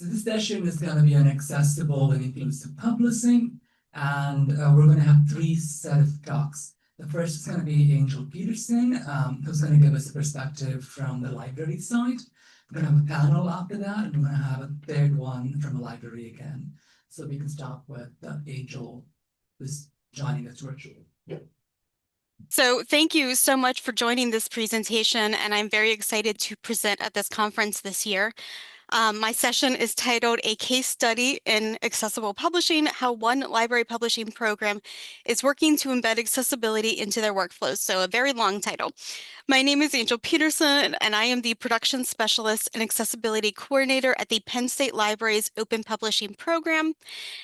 So this session is going to be on accessible and inclusive publishing, and we're going to have three set of talks. The first is going to be Angel Peterson, who's going to give us a perspective from the library side. We're going to have a panel after that, and we're going to have a third one from a library again. So we can start with Angel, who's joining us virtually. So thank you so much for joining this presentation, and I'm very excited to present at this conference this year. My session is titled A Case Study in Accessible Publishing, How One Library Publishing Program is Working to Embed Accessibility into Their Workflows. So a very long title. My name is Angel Peterson, and I am the Production Specialist and Accessibility Coordinator at the Penn State Library's Open Publishing Program.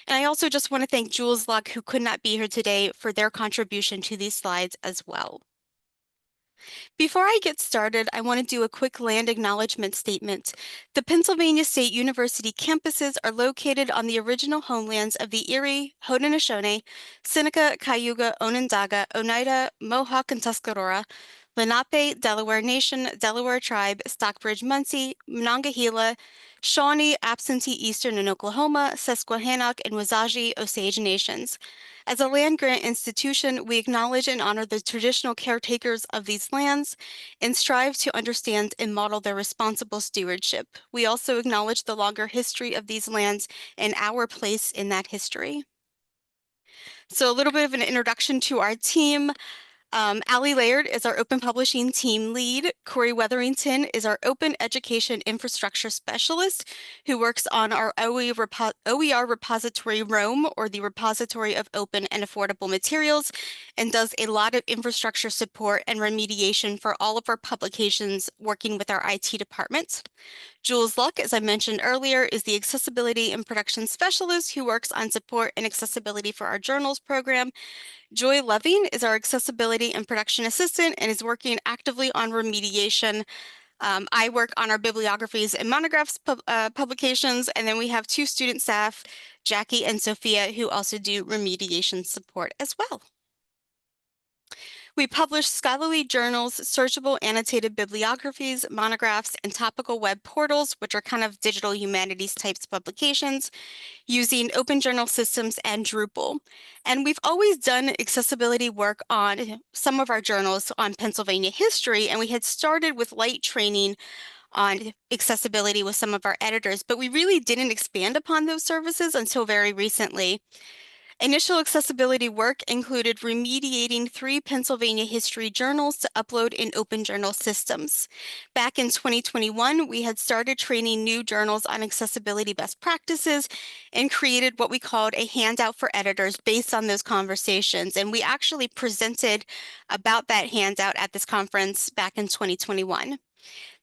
And I also just want to thank Jules Luck, who could not be here today, for their contribution to these slides as well. Before I get started, I want to do a quick land acknowledgement statement. The Pennsylvania State University campuses are located on the original homelands of the Erie, Haudenosaunee, Seneca, Cayuga, Onondaga, Oneida, Mohawk, and Tuscarora, Lenape, Delaware Nation, Delaware Tribe, Stockbridge, Muncie, Monongahela, Shawnee, Absentee Eastern and Oklahoma, Susquehannock, and Wasaji Osage Nations. As a land-grant institution, we acknowledge and honor the traditional caretakers of these lands and strive to understand and model their responsible stewardship. We also acknowledge the longer history of these lands and our place in that history. So a little bit of an introduction to our team. Allie Laird is our Open Publishing Team Lead. Corey Wetherington is our Open Education Infrastructure Specialist, who works on our OER Repository Rome, or the Repository of Open and Affordable Materials, and does a lot of infrastructure support and remediation for all of our publications, working with our IT department. Jules Luck, as I mentioned earlier, is the Accessibility and Production Specialist who works on support and accessibility for our journals program. Joy Loving is our Accessibility and Production Assistant and is working actively on remediation. I work on our bibliographies and monographs publications, and then we have two student staff, Jackie and Sophia, who also do remediation support as well. We publish scholarly journals, searchable annotated bibliographies, monographs, and topical web portals, which are kind of digital humanities types publications, using open journal systems and Drupal. And we've always done accessibility work on some of our journals on Pennsylvania history, and we had started with light training on accessibility with some of our editors, but we really didn't expand upon those services until very recently. Initial accessibility work included remediating 3 Pennsylvania history journals to upload in open journal systems. Back in 2021, we had started training new journals on accessibility best practices and created what we called a handout for editors based on those conversations. And we actually presented about that handout at this conference back in 2021.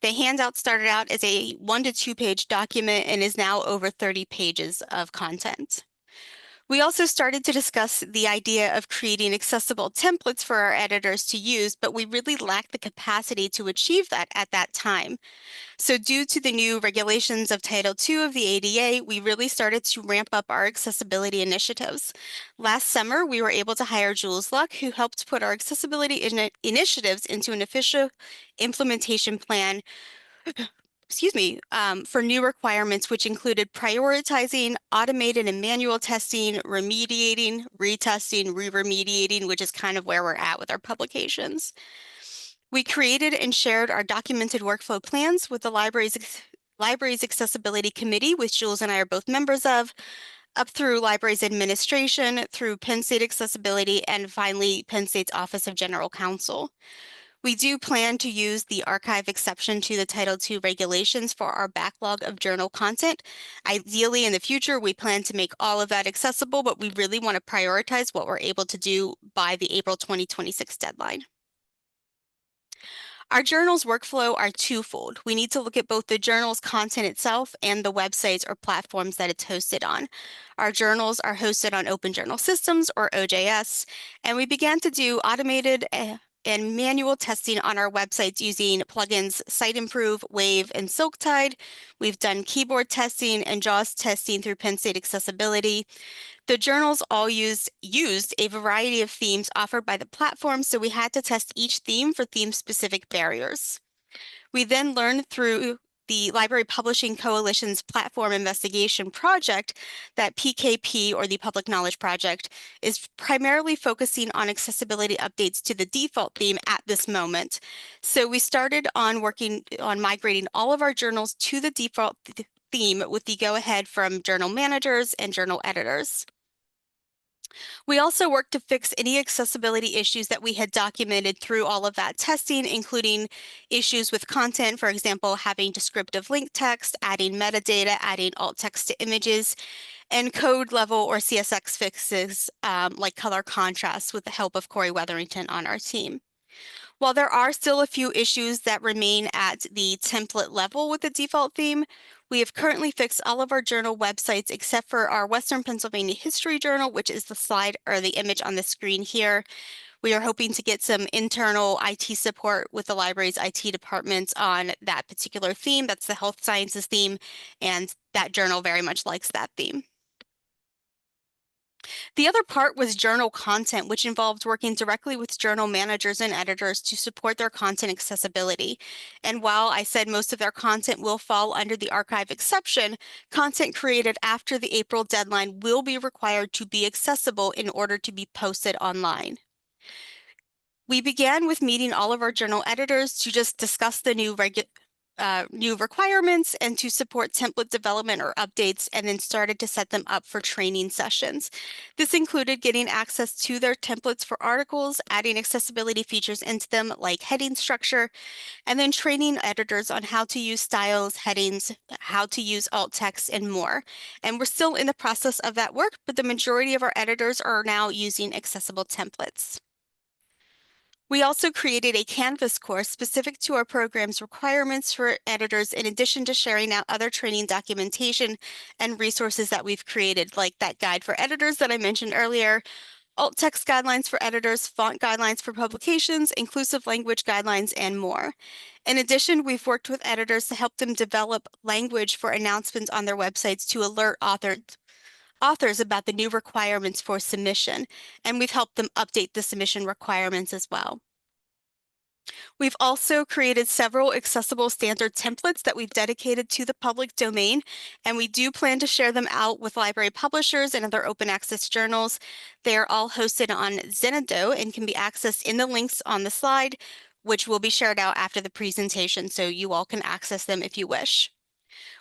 The handout started out as a 1 to 2 page document and is now over 30 pages of content. We also started to discuss the idea of creating accessible templates for our editors to use, but we really lacked the capacity to achieve that at that time. So due to the new regulations of Title II of the ADA, we really started to ramp up our accessibility initiatives. Last summer, we were able to hire Jules Luck, who helped put our accessibility initiatives into an official implementation plan for new requirements, which included prioritizing automated and manual testing, remediating, retesting, re-remediating, which is kind of where we're at with our publications. We created and shared our documented workflow plans with the library's accessibility committee, which Jules and I are both members of, up through library's administration, through Penn State Accessibility, and finally Penn State's Office of General Counsel. We do plan to use the archive exception to the Title II regulations for our backlog of journal content. Ideally, in the future, we plan to make all of that accessible, but we really want to prioritize what we're able to do by the April 2026 deadline. Our journal's workflow are twofold. We need to look at both the journal's content itself and the websites or platforms that it's hosted on. Our journals are hosted on Open Journal Systems, or OJS, and we began to do automated and manual testing on our websites using plugins SiteImprove, Wave, and SilkTide. We've done keyboard testing and JAWS testing through Penn State Accessibility. The journals all used a variety of themes offered by the platform, so we had to test each theme for theme-specific barriers. We then learned through the Library Publishing Coalition's platform investigation project, that PKP, or the Public Knowledge Project, is primarily focusing on accessibility updates to the default theme at this moment. So we started on working on migrating all of our journals to the default theme with the go-ahead from journal managers and journal editors. We also worked to fix any accessibility issues that we had documented through all of that testing, including issues with content, for example, having descriptive link text, adding metadata, adding alt text to images, and code level or CSX fixes like color contrast with the help of Corey Wetherington on our team. While there are still a few issues that remain at the template level with the default theme, we have currently fixed all of our journal websites except for our Western Pennsylvania History Journal, which is the slide or the image on the screen here. We are hoping to get some internal IT support with the library's IT department on that particular theme. That's the health sciences theme, and that journal very much likes that theme. The other part was journal content, which involved working directly with journal managers and editors to support their content accessibility. And while I said most of their content will fall under the archive exception, content created after the April deadline will be required to be accessible in order to be posted online. We began with meeting all of our journal editors to just discuss the new requirements and to support template development or updates, and then started to set them up for training sessions. This included getting access to their templates for articles, adding accessibility features into them like heading structure, and then training editors on how to use styles, headings, how to use alt text, and more. And we're still in the process of that work, but the majority of our editors are now using accessible templates. We also created a Canvas course specific to our program's requirements for editors, in addition to sharing out other training documentation and resources that we've created, like that guide for editors that I mentioned earlier, alt text guidelines for editors, font guidelines for publications, inclusive language guidelines, and more. In addition, we've worked with editors to help them develop language for announcements on their websites to alert authors about the new requirements for submission, and we've helped them update the submission requirements as well. We've also created several accessible standard templates that we've dedicated to the public domain, and we do plan to share them out with library publishers and other open access journals. They are all hosted on Zenodo and can be accessed in the links on the slide, which will be shared out after the presentation, so you all can access them if you wish.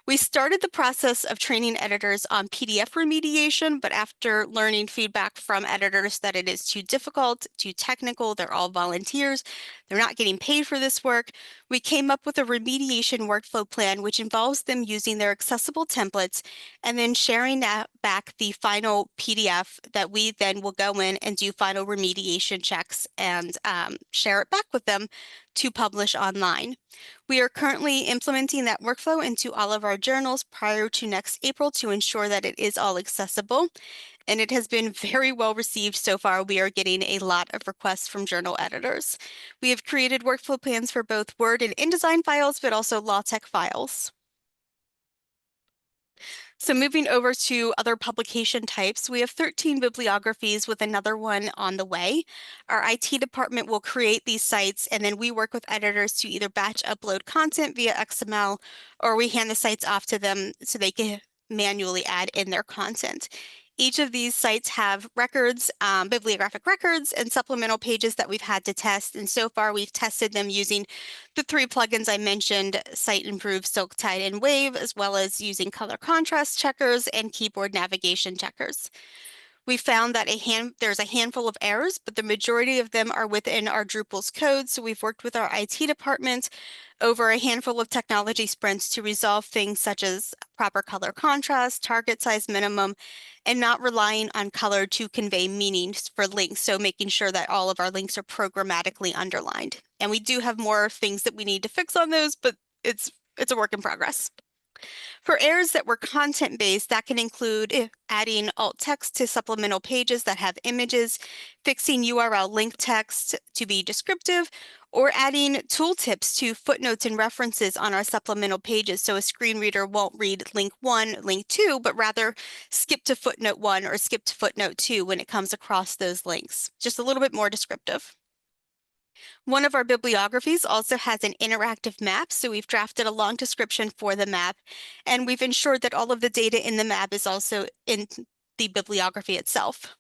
We started the process of training editors on PDF remediation, but after learning feedback from editors that it is too difficult, too technical, they're all volunteers, they're not getting paid for this work, we came up with a remediation workflow plan, which involves them using their accessible templates and then sharing back the final PDF that we then will go in and do final remediation checks and share it back with them to publish online. We are currently implementing that workflow into all of our journals prior to next April to ensure that it is all accessible, and it has been very well received so far. We are getting a lot of requests from journal editors. We have created workflow plans for both Word and InDesign files, but also LaTeX files. So moving over to other publication types, we have 13 bibliographies with another one on the way. Our IT department will create these sites, and then we work with editors to either batch upload content via XML, or we hand the sites off to them so they can manually add in their content. Each of these sites have records, bibliographic records, and supplemental pages that we've had to test. And so far, we've tested them using the 3 plugins I mentioned, Site Improve, Silk Tide, and Wave, as well as using color contrast checkers and keyboard navigation checkers. We found that there's a handful of errors, but the majority of them are within our Drupal's code. So we've worked with our IT department over a handful of technology sprints to resolve things such as proper color contrast, target size minimum, and not relying on color to convey meanings for links. So making sure that all of our links are programmatically underlined. And we do have more things that we need to fix on those, but it's a work in progress. For errors that were content-based, that can include adding alt text to supplemental pages that have images, fixing URL link text to be descriptive, or adding tooltips to footnotes and references on our supplemental pages so a screen reader won't read link 1, link 2, but rather skip to footnote 1 or skip to footnote 2 when it comes across those links. Just a little bit more descriptive. One of our bibliographies also has an interactive map, so we've drafted a long description for the map, and we've ensured that all of the data in the map is also in the bibliography itself.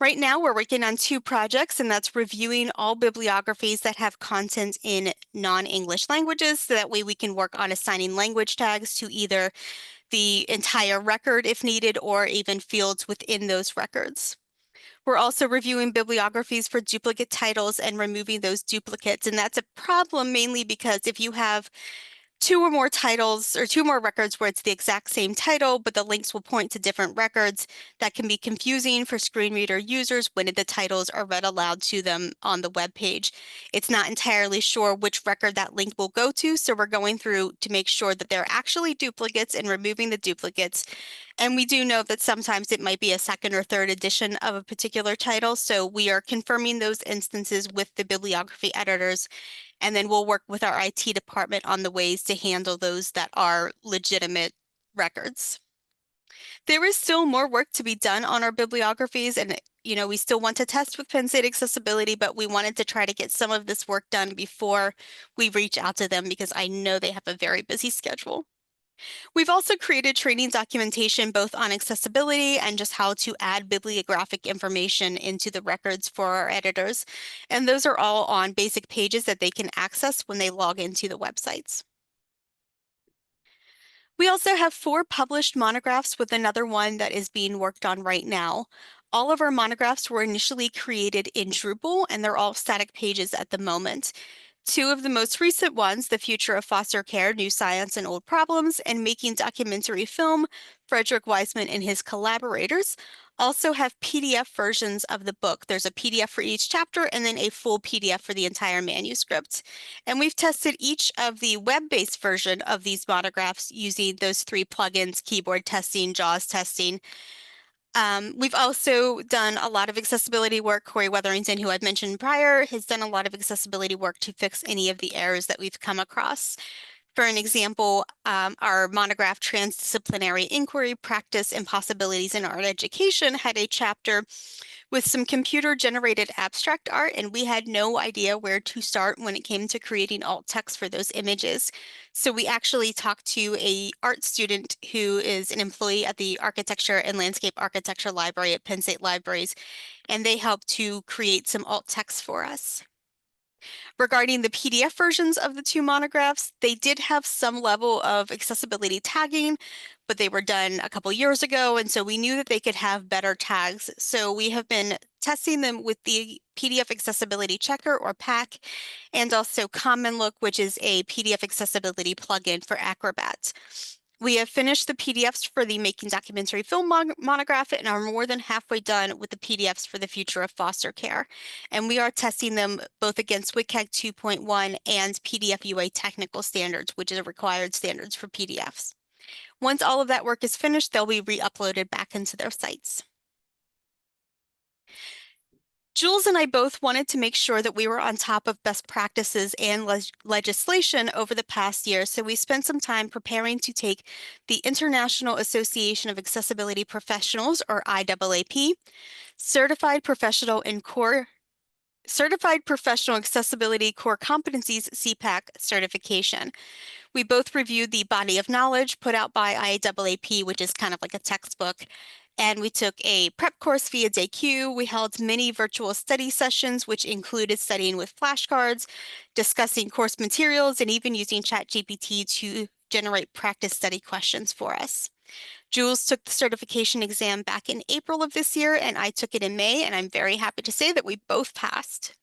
Right now, we're working on 2 projects, and that's reviewing all bibliographies that have content in non-English languages, so that way we can work on assigning language tags to either the entire record if needed, or even fields within those records. We're also reviewing bibliographies for duplicate titles and removing those duplicates, and that's a problem mainly because if you have 2 or more titles or 2 more records where it's the exact same title, but the links will point to different records, that can be confusing for screen reader users when the titles are read aloud to them on the web page. It's not entirely sure which record that link will go to, so we're going through to make sure that they're actually duplicates and removing the duplicates. And we do know that sometimes it might be a second or third edition of a particular title, so we are confirming those instances with the bibliography editors, and then we'll work with our IT department on the ways to handle those that are legitimate records. There is still more work to be done on our bibliographies, and we still want to test with Penn State accessibility, but we wanted to try to get some of this work done before we reach out to them because I know they have a very busy schedule. We've also created training documentation both on accessibility and just how to add bibliographic information into the records for our editors. And those are all on basic pages that they can access when they log into the websites. We also have 4 published monographs with another one that is being worked on right now. All of our monographs were initially created in Drupal, and they're all static pages at the moment. 2 of the most recent ones, The Future of Foster Care, New Science and Old Problems, and Making Documentary Film, Frederick Wiseman and his collaborators, also have PDF versions of the book. There's a PDF for each chapter and then a full PDF for the entire manuscript. And we've tested each of the web-based version of these monographs using those 3 plugins, keyboard testing, JAWS testing. We've also done a lot of accessibility work. Corey Wetherington, who I've mentioned prior, has done a lot of accessibility work to fix any of the errors that we've come across. For an example, our monograph, Transdisciplinary Inquiry, Practice, and Possibilities in Art Education, had a chapter with some computer-generated abstract art, and we had no idea where to start when it came to creating alt text for those images. So we actually talked to an art student who is an employee at the Architecture and Landscape Architecture Library at Penn State Libraries, and they helped to create some alt text for us. Regarding the PDF versions of the 2 monographs, they did have some level of accessibility tagging, but they were done a couple years ago, and so we knew that they could have better tags. So we have been testing them with the PDF Accessibility Checker, or PAC, and also Common Look, which is a PDF accessibility plugin for Acrobat. We have finished the PDFs for the Making Documentary Film monograph and are more than halfway done with the PDFs for the Future of Foster Care. And we are testing them both against WCAG 2.1 and PDF UA technical standards, which is required standards for PDFs. Once all of that work is finished, they'll be re-uploaded back into their sites. Jules and I both wanted to make sure that we were on top of best practices and legislation over the past year, so we spent some time preparing to take the International Association of Accessibility Professionals, or IAAP, Certified Professional Accessibility Core Competencies CPAC certification. We both reviewed the body of knowledge put out by IAAP, which is kind of like a textbook, and we took a prep course via DayQ. We held many virtual study sessions, which included studying with flashcards, discussing course materials, and even using ChatGPT to generate practice study questions for us. Jules took the certification exam back in April of this year, and I took it in May, and I'm very happy to say that we both passed.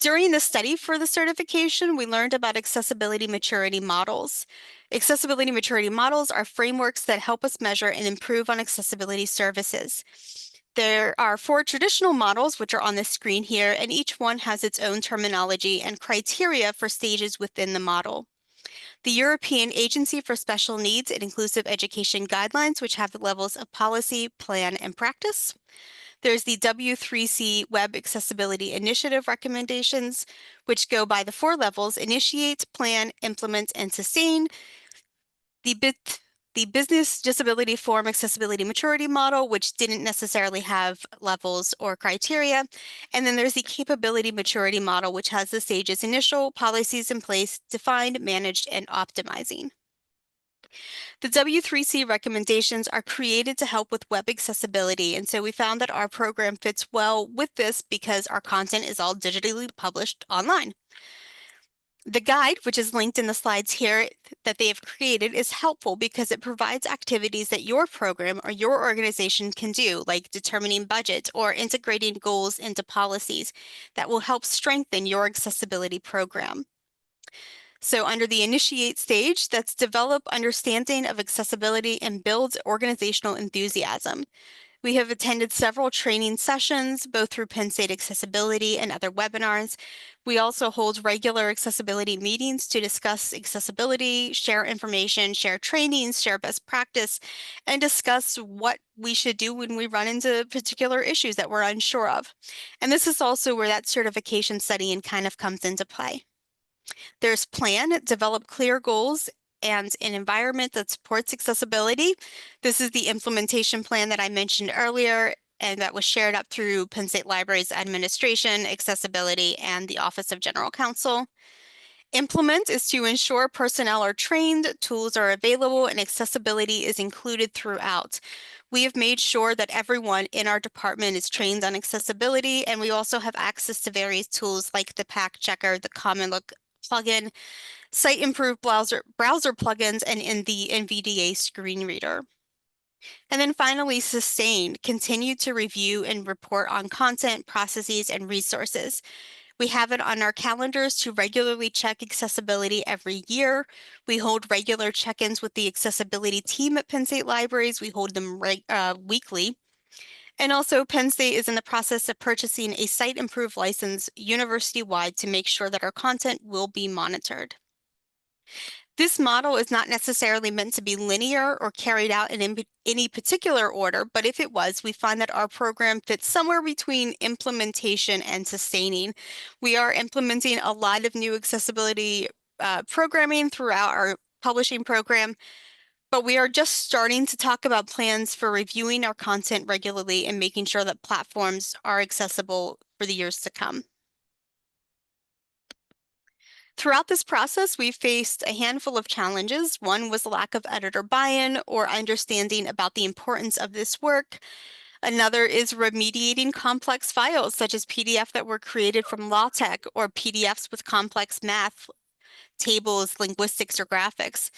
During the study for the certification, we learned about accessibility maturity models. Accessibility maturity models are frameworks that help us measure and improve on accessibility services. There are 4 traditional models, which are on the screen here, and each one has its own terminology and criteria for stages within the model. The European Agency for Special Needs and Inclusive Education Guidelines, which have the levels of policy, plan, and practice. There's the W3C Web Accessibility Initiative recommendations, which go by the 4 levels: initiate, plan, implement, and sustain. The the business disability form accessibility maturity model, which didn't necessarily have levels or criteria. And then there's the capability maturity model, which has the stages: initial, policies in place, defined, managed, and optimizing. The W3C recommendations are created to help with web accessibility, and so we found that our program fits well with this because our content is all digitally published online. The guide, which is linked in the slides here that they have created, is helpful because it provides activities that your program or your organization can do, like determining budget or integrating goals into policies that will help strengthen your accessibility program. So under the initiate stage, that's develop understanding of accessibility and builds organizational enthusiasm. We have attended several training sessions, both through Penn State Accessibility and other webinars. We also hold regular accessibility meetings to discuss accessibility, share information, share trainings, share best practice, and discuss what we should do when we run into particular issues that we're unsure of. And this is also where that certification studying kind of comes into play. There's plan, develop clear goals and an environment that supports accessibility. This is the implementation plan that I mentioned earlier, and that was shared up through Penn State Libraries Administration, Accessibility, and the Office of General Counsel. Implement is to ensure personnel are trained, tools are available, and accessibility is included throughout. We have made sure that everyone in our department is trained on accessibility, and we also have access to various tools like the PAC Checker, the Common Look plugin, Site Improved browser plugins, and in the NVDA screen reader. And then finally, sustain, continue to review and report on content, processes, and resources. We have it on our calendars to regularly check accessibility every year. We hold regular check-ins with the accessibility team at Penn State Libraries. We hold them weekly. And also, Penn State is in the process of purchasing a Site Improved license university-wide to make sure that our content will be monitored. This model is not necessarily meant to be linear or carried out in any particular order, but if it was, we find that our program fits somewhere between implementation and sustaining. We are implementing a lot of new accessibility programming throughout our publishing program, but we are just starting to talk about plans for reviewing our content regularly and making sure that platforms are accessible for the years to come. Throughout this process, we faced a handful of challenges. One was lack of editor buy-in or understanding about the importance of this work. Another is remediating complex files, such as PDF that were created from LaTeX or PDFs with complex math, tables, linguistics, or graphics.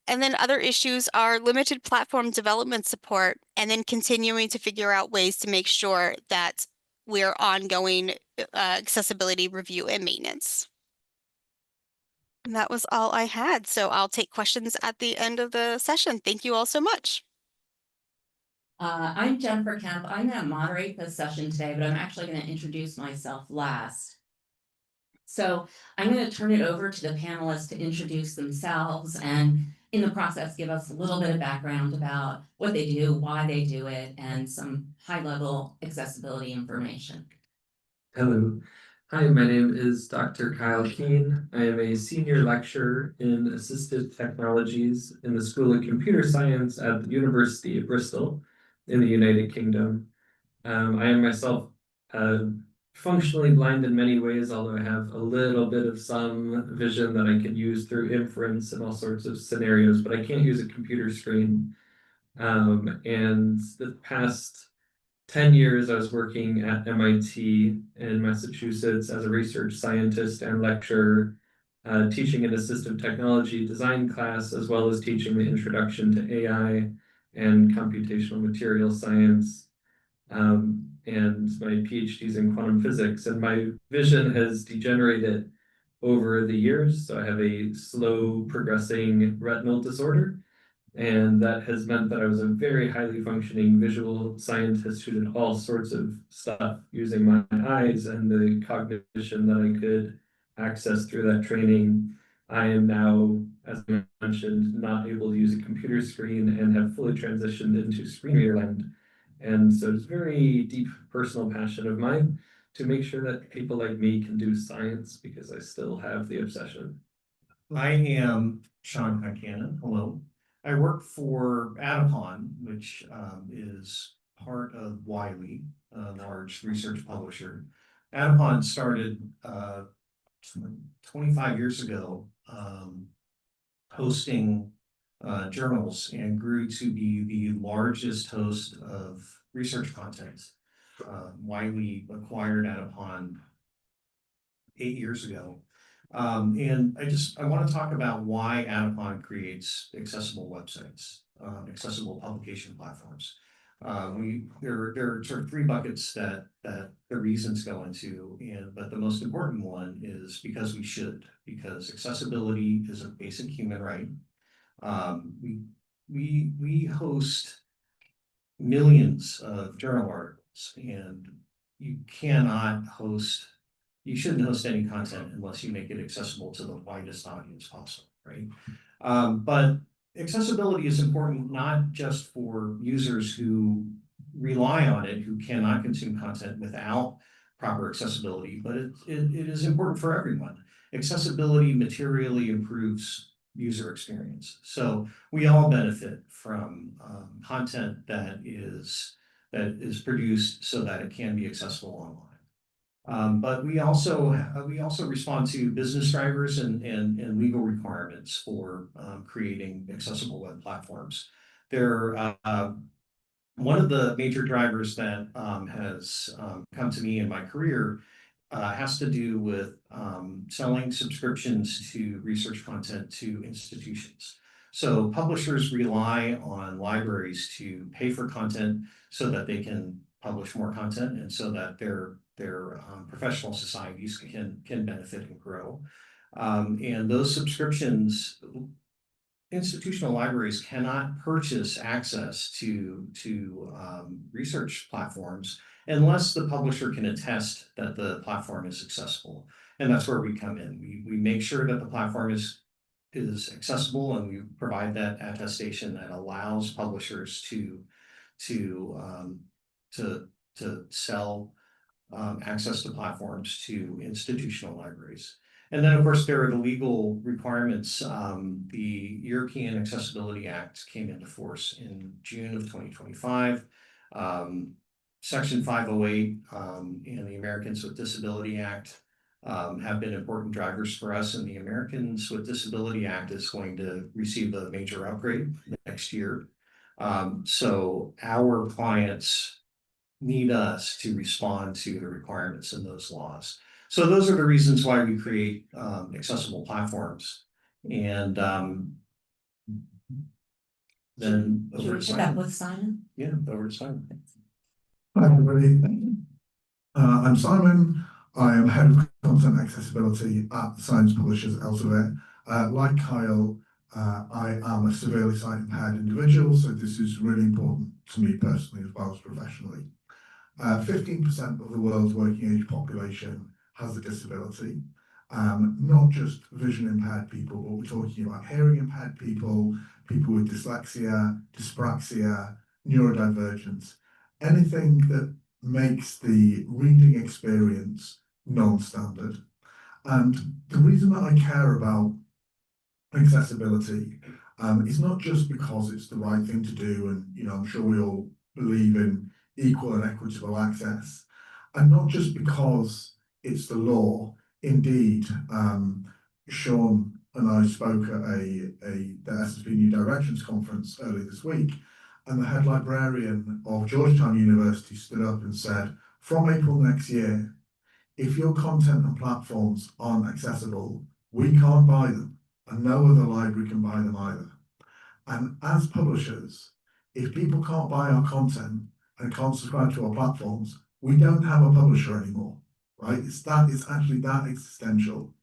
And then other issues are limited platform development support, and then continuing to figure out ways to make sure that we're ongoing accessibility review and maintenance. And that was all I had. So I'll take questions at the end of the session. Thank you all so much. I'm Jennifer Kemp. I'm going to moderate this session today, but I'm actually going to introduce myself last. So I'm going to turn it over to the panelists to introduce themselves and in the process give us a little bit of background about what they do, why they do it, and some high-level accessibility information. Hello. Hi, my name is Dr. Kyle Keane. I am a senior lecturer in assistive technologies in the School of Computer Science at the University of Bristol in the United Kingdom. I am myself functionally blind in many ways, although I have a little bit of some vision that I can use through inference and all sorts of scenarios, but I can't use a computer screen. And the past 10 years, I was working at MIT in Massachusetts as a research scientist and lecturer, teaching an assistive technology design class, as well as teaching the introduction to AI and computational material science. And my PhD's in quantum physics, and my vision has degenerated over the years. So I have a slow progressing retinal disorder. And that has meant that I was a very highly functioning visual scientist who did all sorts of stuff using my eyes and the cognition that I could access through that training. I am now, as I mentioned, not able to use a computer screen and have fully transitioned into screen reader land. And so it's a very deep personal passion of mine to make sure that people like me can do science because I still have the obsession. I am Sean Concannon. Hello. I work for Adapon, which is part of Wiley, a large research publisher. Adapon started 25 years ago, hosting journals, and grew to be the largest host of research content. Wiley acquired Adapon 8 years ago. And I want to talk about why Adapon creates accessible websites, accessible publication platforms. There are sort of three buckets that the reasons go into, but the most important one is because we should, because accessibility is a basic human right. We host millions of journal articles, and you shouldn't host any content unless you make it accessible to the widest audience possible, right? But accessibility is important not just for users who rely on it, who cannot consume content without proper accessibility, but it is important for everyone. Accessibility materially improves user experience. So we all benefit from content that is produced so that it can be accessible online. But we also respond to business drivers and legal requirements for creating accessible web platforms. One of the major drivers that has come to me in my career has to do with selling subscriptions to research content to institutions. So publishers rely on libraries to pay for content so that they can publish more content, and so that their professional societies can benefit and grow. And those subscriptions, institutional libraries cannot purchase access to research platforms unless the publisher can attest that the platform is accessible. And that's where we come in. We make sure that the platform is accessible, and we provide that attestation that allows publishers to sell access to platforms to institutional libraries. And then, of course, there are the legal requirements. The European Accessibility Act came into force in June of 2025. Section 508 and the Americans with Disability Act have been important drivers for us, and the Americans with Disability Act is going to receive a major upgrade next year. So our clients need us to respond to the requirements in those laws. So those are the reasons why we create accessible platforms. And then Should over we to pick up Simon. with Simon? Yeah, over to Simon. Hi everybody, I'm Simon. I am Head of Content Accessibility at Science Publishers Elsevier. Like Kyle, I am a severely sight impaired individual, so this is really important to me personally as well as professionally. 15% of the world's working age population has a disability, not just vision impaired people, but we're talking about hearing impaired people, people with dyslexia, dyspraxia, neurodivergence, anything that makes the reading experience non-standard. And the reason that I care about accessibility is not just because it's the right thing to do, and I'm sure we all believe in equal and equitable access, and not just because it's the law. Indeed, Sean and I spoke at the SSP New Directions conference earlier this week, and the head librarian of Georgetown University stood up and said, from April next year, if your content and platforms aren't accessible, we can't buy them, and no other library can buy them either. And as publishers, if people can't buy our content and can't subscribe to our platforms, we don't have a publisher anymore, right? It's actually that existential.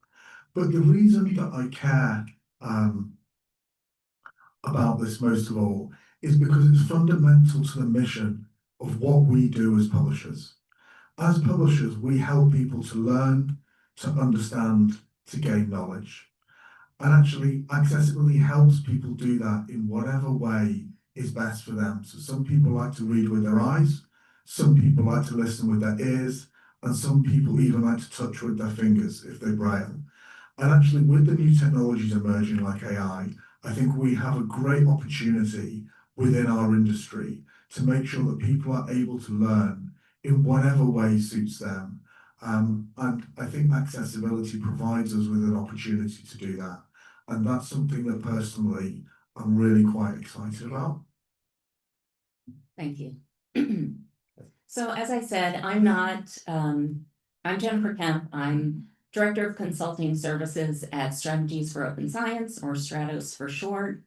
But the reason that I care about this most of all is because it's fundamental to the mission of what we do as publishers. As publishers, we help people to learn, to understand, to gain knowledge. And actually, accessibility helps people do that in whatever way is best for them. So some people like to read with their eyes, some people like to listen with their ears, and some people even like to touch with their fingers if they braille. And actually, with the new technologies emerging like AI, I think we have a great opportunity within our industry to make sure that people are able to learn in whatever way suits them. And I think accessibility provides us with an opportunity to do that. And that's something that personally I'm really quite excited about. Thank you. So as I said, I'm Jennifer Kemp. I'm Director of Consulting Services at Strategies for Open Science, or Stratos for short.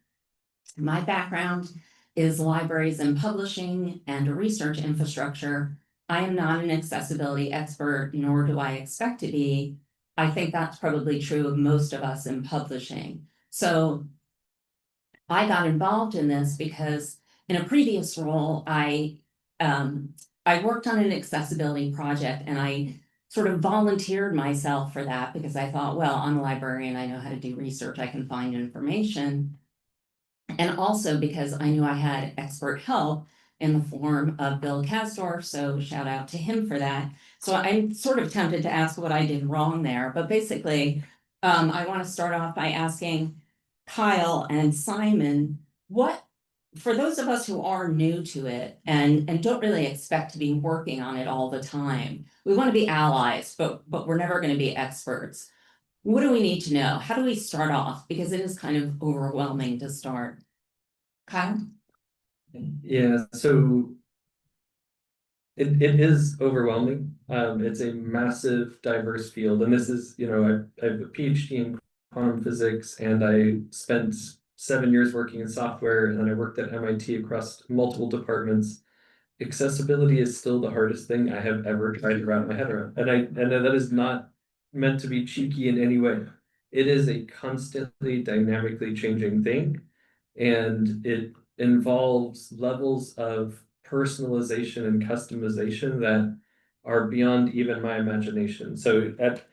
My background is libraries and publishing and research infrastructure. I am not an accessibility expert, nor do I expect to be. I think that's probably true of most of us in publishing. So I got involved in this because in a previous role, I worked on an accessibility project, and I sort of volunteered myself for that because I thought, well, I'm a librarian, I know how to do research, I can find information. And also because I knew I had expert help in the form of Bill Kasdorf, so shout out to him for that. So I'm sort of tempted to ask what I did wrong there, but basically, I want to start off by asking Kyle and Simon, for those of us who are new to it and don't really expect to be working on it all the time, we want to be allies, but we're never going to be experts. What do we need to know? How do we start off? Because it is kind of overwhelming to start. Kyle? Yeah, so it is overwhelming. It's a massive, diverse field, and this is, I have a PhD in quantum physics, and I spent 7 years working in software, and then I worked at MIT across multiple departments. Accessibility is still the hardest thing I have ever tried to wrap my head around, and that is not meant to be cheeky in any way. It is a constantly dynamically changing thing, and it involves levels of personalization and customization that are beyond even my imagination. So at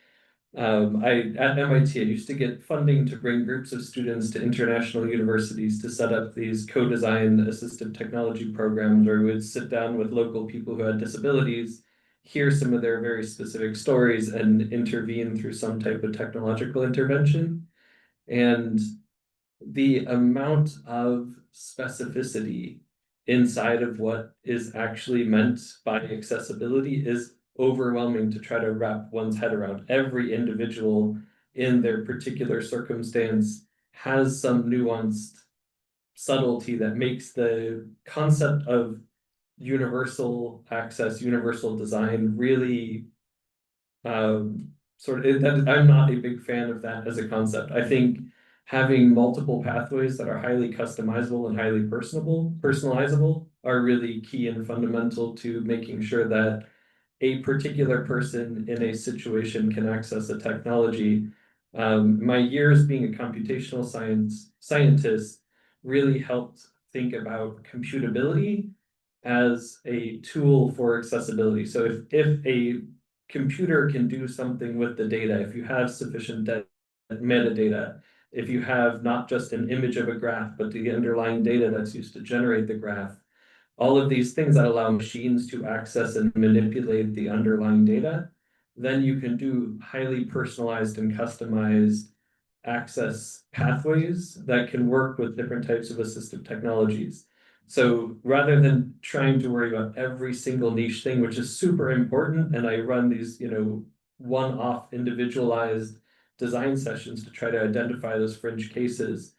MIT, I used to get funding to bring groups of students to international universities to set up these co-design assistive technology programs where we would sit down with local people who had disabilities, hear some of their very specific stories, and intervene through some type of technological intervention. And the amount of specificity inside of what is actually meant by accessibility is overwhelming to try to wrap one's head around. Every individual in their particular circumstance has some nuanced subtlety that makes the concept of universal access, universal design really I'm not a big fan of that as a concept. I think having multiple pathways that are highly customizable and highly personalizable are really key and fundamental to making sure that a particular person in a situation can access a technology. My years being a computational scientist really helped think about computability as a tool for accessibility. So if a computer can do something with the data, if you have sufficient metadata, if you have not just an image of a graph, but the underlying data that's used to generate the graph, all of these things that allow machines to access and manipulate the underlying data, then you can do highly personalized and customized access pathways that can work with different types of assistive technologies. So rather than trying to worry about every single niche thing, which is super important, and I run these, one-off individualized design sessions to try to identify those fringe cases,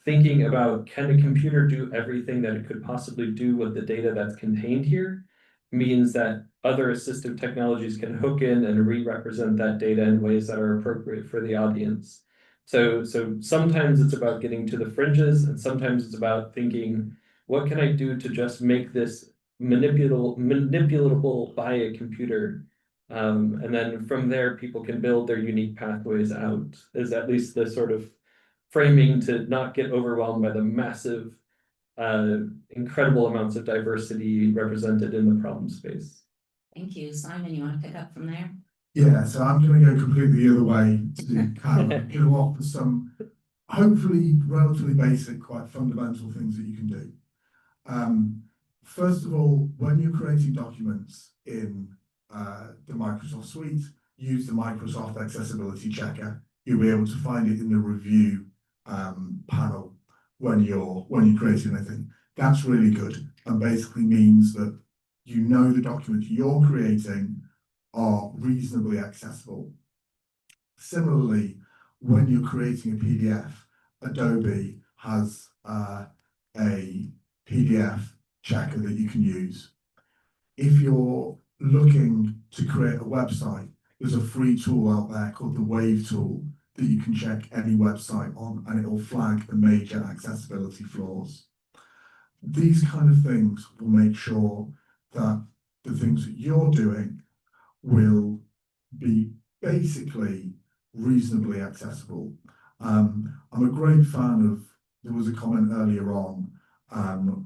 thinking about, can a computer do everything that it could possibly do with the data that's contained here, means that other assistive technologies can hook in and re-represent that data in ways that are appropriate for the audience. So sometimes it's about getting to the fringes, and sometimes it's about thinking, what can I do to just make this manipulatable by a computer? And then from there, people can build their unique pathways out, is at least the sort of framing to not get overwhelmed by the massive, incredible amounts of diversity represented in the problem space. Thank you. Simon, you want to pick up from there? Yeah, so I'm going to go completely the other way to Kyle. I'm going to offer some hopefully relatively basic, quite fundamental things that you can do. First of all, when you're creating documents in the Microsoft Suite, use the Microsoft Accessibility Checker. You'll be able to find it in the review panel. when you're creating anything. That's really good, and basically means that you know the documents you're creating are reasonably accessible. Similarly, when you're creating a PDF, Adobe has a PDF checker that you can use. If you're looking to create a website, there's a free tool out there called the Wave tool that you can check any website on, and it will flag the major accessibility flaws. These kind of things will make sure that the things that you're doing will be basically reasonably accessible. I'm a great fan of, there was a comment earlier on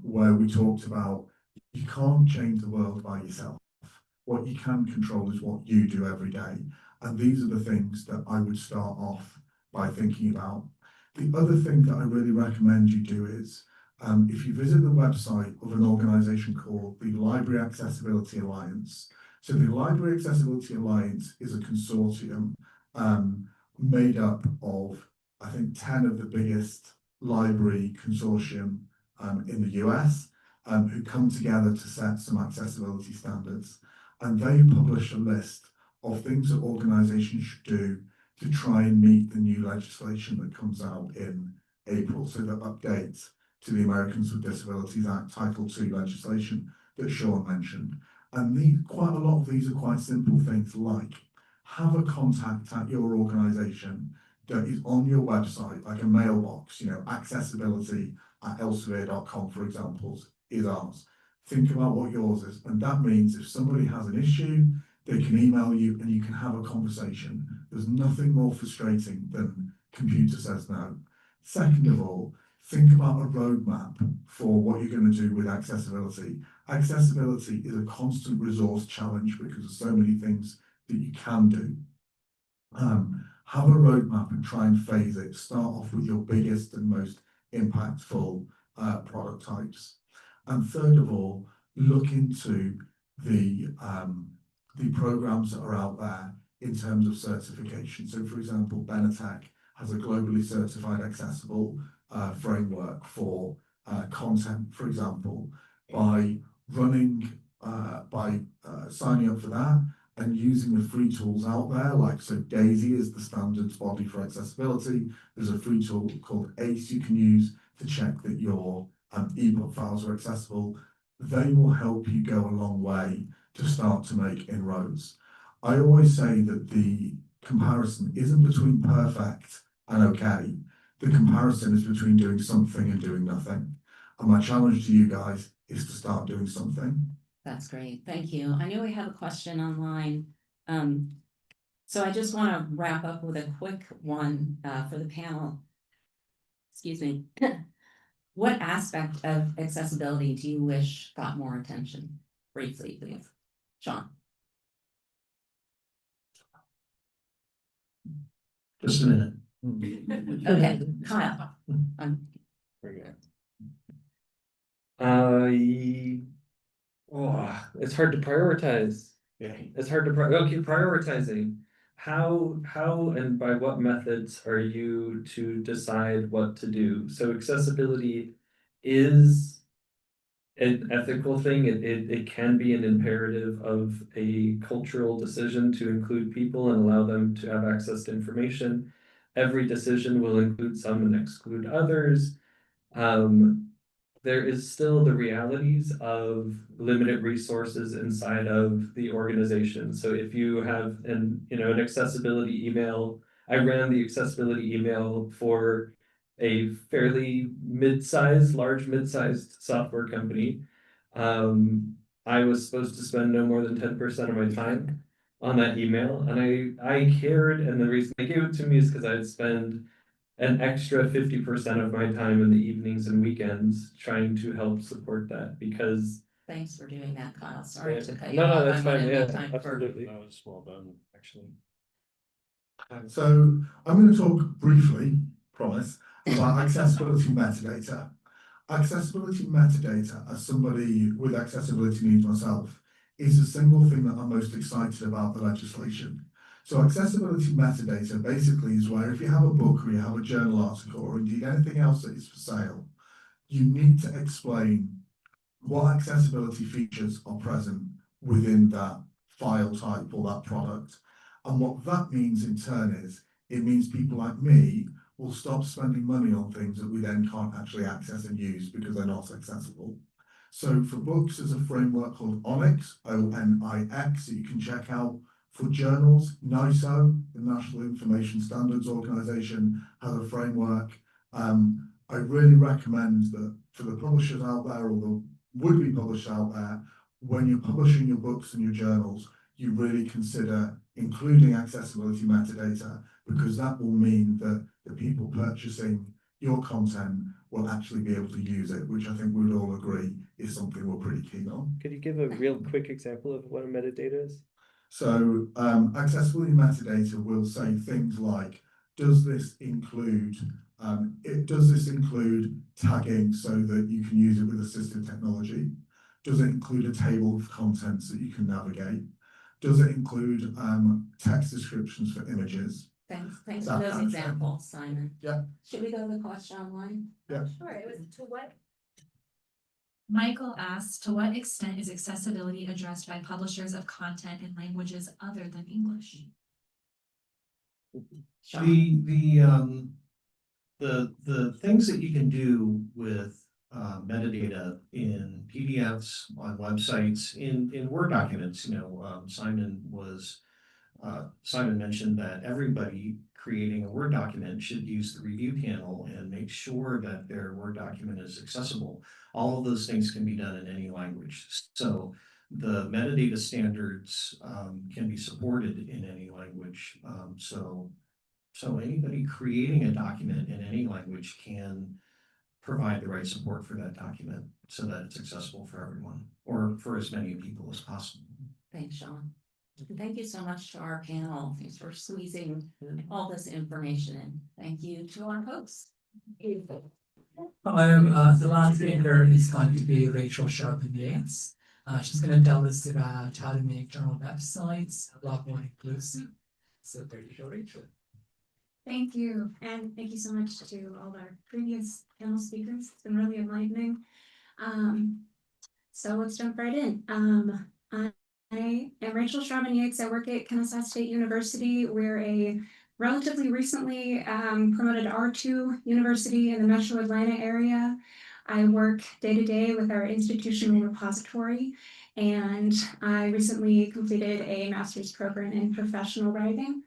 where we talked about you can't change the world by yourself. What you can control is what you do every day. And these are the things that I would start off by thinking about. The other thing that I really recommend you do is, if you visit the website of an organisation called the Library Accessibility Alliance. So the Library Accessibility Alliance is a consortium made up of, I think, 10 of the biggest library consortium in the US, who come together to set some accessibility standards. And they publish a list of things that organisations should do to try and meet the new legislation that comes out in April. So that updates to the Americans with Disabilities Act Title II legislation that Sean mentioned. And quite a lot of these are quite simple things, like have a contact at your organisation that is on your website, like a mailbox, accessibility@elsevier.com, for example, is ours. Think about what yours is, and that means if somebody has an issue, they can email you and you can have a conversation. There's nothing more frustrating than computer says no. Second of all, think about a roadmap for what you're going to do with accessibility. Accessibility is a constant resource challenge because there's so many things that you can do. Have a roadmap and try and phase it. Start off with your biggest and most impactful product types. And third of all, look into the programs that are out there in terms of certification. So, for example, Benetech has a globally certified accessible framework for content, for example. By signing up for that and using the free tools out there, like, so DAISY is the standards body for accessibility. There's a free tool called ACE you can use to check that your ebook files are accessible. They will help you go a long way to start to make inroads. I always say that the comparison isn't between perfect and okay. The comparison is between doing something and doing nothing. And my challenge to you guys is to start doing something. That's great. Thank you. I know we have a question online. So I just want to wrap up with a quick one for the panel. Excuse me. What aspect of accessibility do you wish got more attention? Briefly, please. Sean. Just a minute. Okay, Kyle. It's hard to prioritize. Yeah. It's hard to prioritizing. How and by what methods are you to decide what to do? So accessibility is an ethical thing. It can be an imperative of a cultural decision to include people and allow them to have access to information. Every decision will include some and exclude others. There is still the realities of limited resources inside of the organization. So if you have an accessibility email, I ran the accessibility email for a fairly large mid-sized software company. I was supposed to spend no more than 10% of my time on that email, and I cared, and the reason they gave it to me is because I'd spend an extra 50% of my time in the evenings and weekends trying to help support that, because Thanks for doing that, Kyle. Sorry to cut you no, off. that's I'm fine. running Yeah, out of time for- absolutely. That was well done, actually. So I'm going to talk briefly, promise, about accessibility metadata. Accessibility metadata, as somebody with accessibility needs myself, is the single thing that I'm most excited about the legislation. So accessibility metadata basically is where if you have a book or you have a journal article or indeed anything else that is for sale, you need to explain what accessibility features are present within that file type or that product. And what that means in turn is, it means people like me will stop spending money on things that we then can't actually access and use because they're not accessible. So for books, there's a framework called Onyx, ONIX, that you can check out. For journals, NISO, the National Information Standards Organization, has a framework. I really recommend that for the publishers out there or the would-be publishers out there, when you're publishing your books and your journals, you really consider including accessibility metadata, because that will mean that the people purchasing your content will actually be able to use it, which I think we would all agree is something we're pretty keen on. Could you give a real quick example of what a metadata is? So accessibility metadata will say things like, does this include tagging so that you can use it with assistive technology? Does it include a table of contents that you can navigate? Does it include text descriptions for images? Thanks That for kind those of examples, Simon. Yeah. Should we go to the question online? Yeah. Sure, it was to what? Michael asks, to what extent is accessibility addressed by publishers of content in languages other than English? The things that you can do with metadata in PDFs, on websites, in Word documents, Simon mentioned that everybody creating a Word document should use the review panel and make sure that their Word document is accessible. All of those things can be done in any language. So the metadata standards can be supported in any language. So anybody creating a document in any language can provide the right support for that document so that it's accessible for everyone, or for as many people as possible. Thanks, Sean. And thank you so much to our panel. Thanks for squeezing all this information in. Thank you to our hosts. The last speaker is going to be Rachel Schrauben-Yeates. She's going to tell us about how to make journal websites a lot more inclusive. So there you go, Rachel. Thank you, and thank you so much to all our previous panel speakers. It's been really enlightening. So let's jump right in. I am Rachel Schrauben-Yeates. I work at Kennesaw State University. We're a relatively recently promoted R2 university in the Metro Atlanta area. I work day to day with our institutional repository, and I recently completed a master's program in professional writing.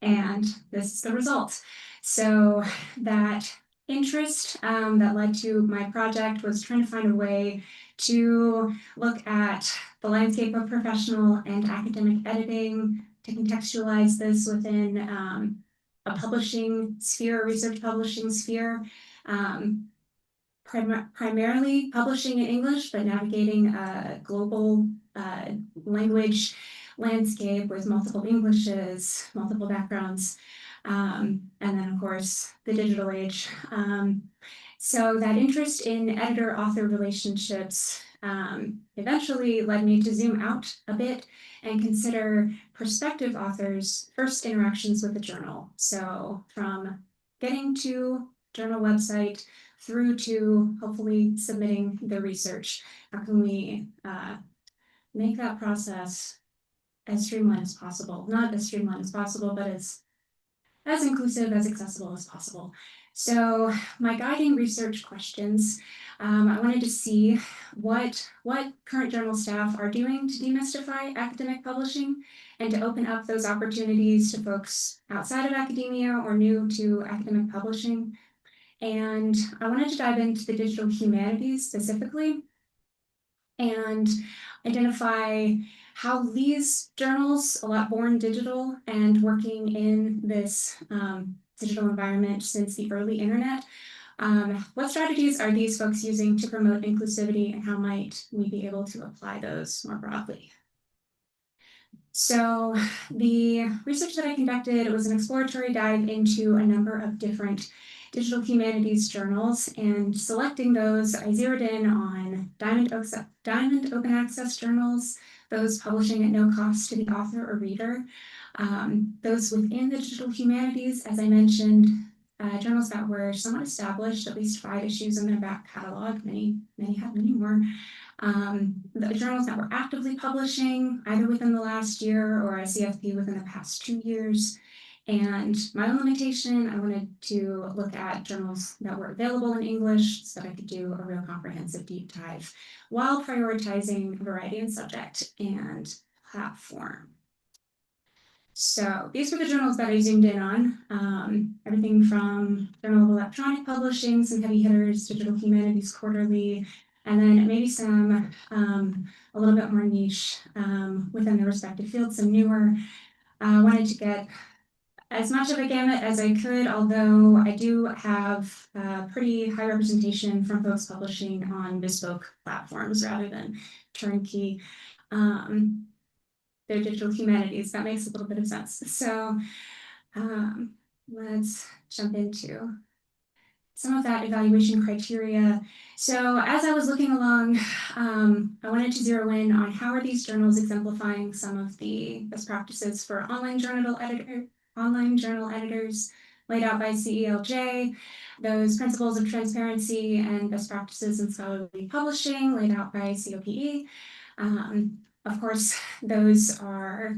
And this is the result. So that interest that led to my project was trying to find a way to look at the landscape of professional and academic editing, to contextualize this within a publishing sphere, a research publishing sphere, primarily publishing in English, but navigating a global language landscape with multiple Englishes, multiple backgrounds, and then of course the digital age. So that interest in editor-author relationships eventually led me to zoom out a bit and consider prospective authors' first interactions with the journal. So from getting to journal website through to hopefully submitting the research, how can we make that process as streamlined as possible? Not as streamlined as possible, but as inclusive, as accessible as possible. So my guiding research questions, I wanted to see what current journal staff are doing to demystify academic publishing and to open up those opportunities to folks outside of academia or new to academic publishing. And I wanted to dive into the digital humanities specifically and identify how these journals, a lot born digital and working in this digital environment since the early internet, what strategies are these folks using to promote inclusivity, and how might we be able to apply those more broadly? So the research that I conducted was an exploratory dive into a number of different digital humanities journals, and selecting those, I zeroed in on Diamond Open Access journals, those publishing at no cost to the author or reader. Those within the digital humanities, as I mentioned, journals that were somewhat established, at least 5 issues in their back catalog, many have many more. The journals that were actively publishing either within the last year or a CFP within the past 2 years. And my own limitation, I wanted to look at journals that were available in English so that I could do a real comprehensive deep dive while prioritizing variety in subject and platform. So these were the journals that I zoomed in on. Everything from Journal of Electronic Publishing, some heavy hitters, Digital Humanities Quarterly, and then maybe some a little bit more niche within their respective fields, some newer. I wanted to get as much of a gamut as I could, although I do have pretty high representation from folks publishing on bespoke platforms rather than turnkey. They're digital humanities. That makes a little bit of sense. So let's jump into some of that evaluation criteria. So as I was looking along, I wanted to zero in on how are these journals exemplifying some of the best practices for online journal editors laid out by CELJ, those principles of transparency and best practices in scholarly publishing laid out by COPE. Of course, those are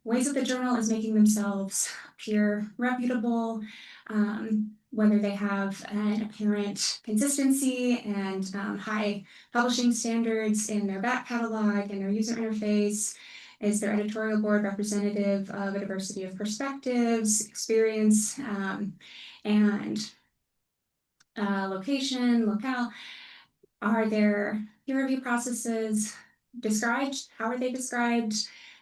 ways that the journal is making themselves appear reputable, whether they have an apparent consistency and high publishing standards in their back catalog and their user interface. Is their editorial board representative of a diversity of perspectives, experience, and locale? Are their peer review processes described? How are they described?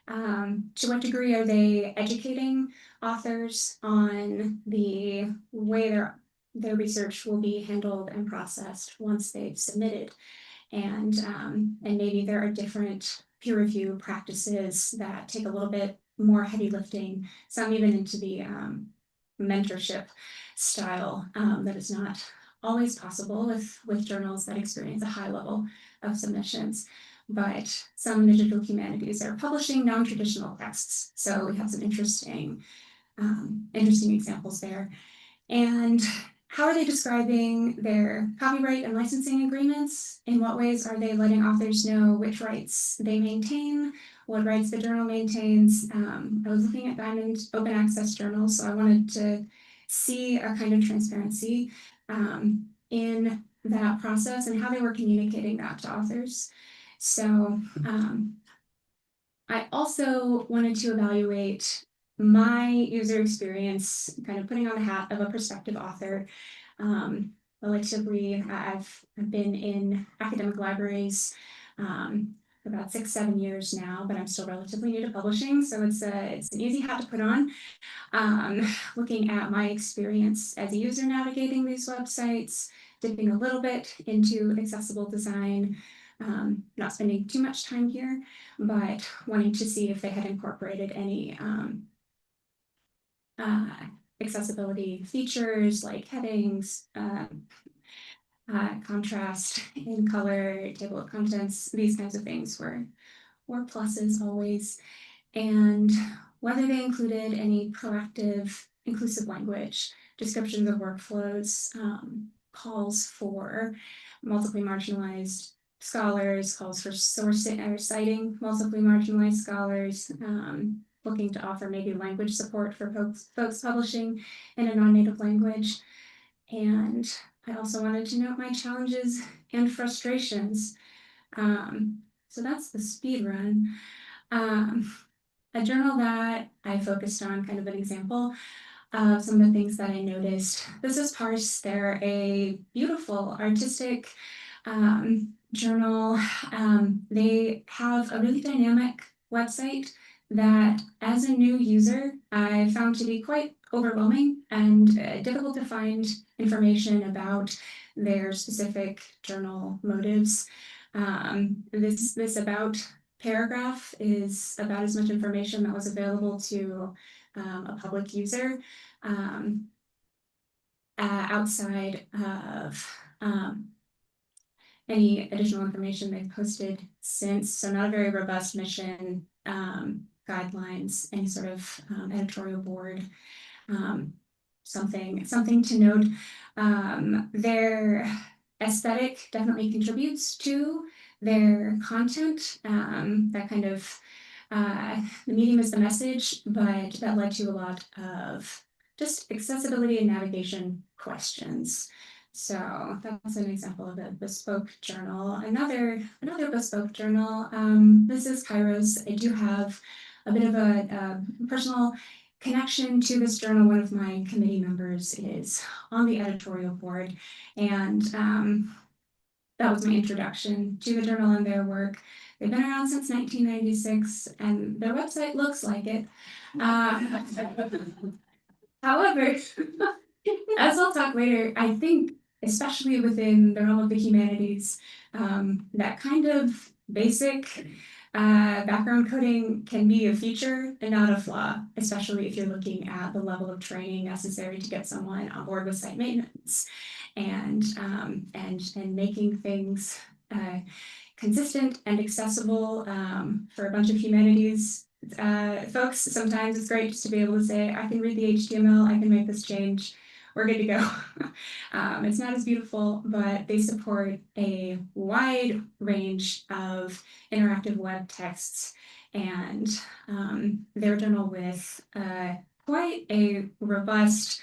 To what degree are they educating authors on the way their research will be handled and processed once they've submitted? And maybe there are different peer review practices that take a little bit more heavy lifting, some even into the mentorship style that is not always possible with journals that experience a high level of submissions. But some digital humanities are publishing non-traditional texts. So we have some interesting examples there. And how are they describing their copyright and licensing agreements? In what ways are they letting authors know which rights they maintain, what rights the journal maintains? I was looking at Diamond open access journals, so I wanted to see a kind of transparency in that process and how they were communicating that to authors. So I also wanted to evaluate my user experience, kind of putting on the hat of a prospective author. Relatively, I've been in academic libraries for about 6-7 years now, but I'm still relatively new to publishing, so it's an easy hat to put on. Looking at my experience as a user navigating these websites, dipping a little bit into accessible design, not spending too much time here, but wanting to see if they had incorporated any accessibility features like headings, contrast in color, table of contents, these kinds of things were pluses always. And whether they included any proactive inclusive language, descriptions of workflows, calls for multiply marginalized scholars, calls for sourcing or citing multiply marginalized scholars, looking to offer maybe language support for folks publishing in a non-native language. And I also wanted to note my challenges and frustrations. So that's the speed run. A journal that I focused on, kind of an example of some of the things that I noticed. This is Parse. They're a beautiful artistic journal. They have a really dynamic website that, as a new user, I found to be quite overwhelming and difficult to find information about their specific journal motives. This about paragraph is about as much information that was available to a public user outside of any additional information they've posted since. So not a very robust mission guidelines, any sort of editorial board, something to note. Their aesthetic definitely contributes to their content. That kind of the medium is the message, but that led to a lot of just accessibility and navigation questions. So that's an example of a bespoke journal. Another bespoke journal. This is Kairos. I do have a bit of a personal connection to this journal. One of my committee members is on the editorial board, and that was my introduction to the journal and their work. They've been around since 1996, and their website looks like it. However, as we'll talk later, I think, especially within the realm of the humanities, that kind of basic background coding can be a feature and not a flaw, especially if you're looking at the level of training necessary to get someone on board with site maintenance and making things consistent and accessible for a bunch of humanities folks. Sometimes it's great just to be able to say, I can read the HTML, I can make this change, we're good to go. It's not as beautiful, but they support a wide range of interactive web texts, and their journal with quite a robust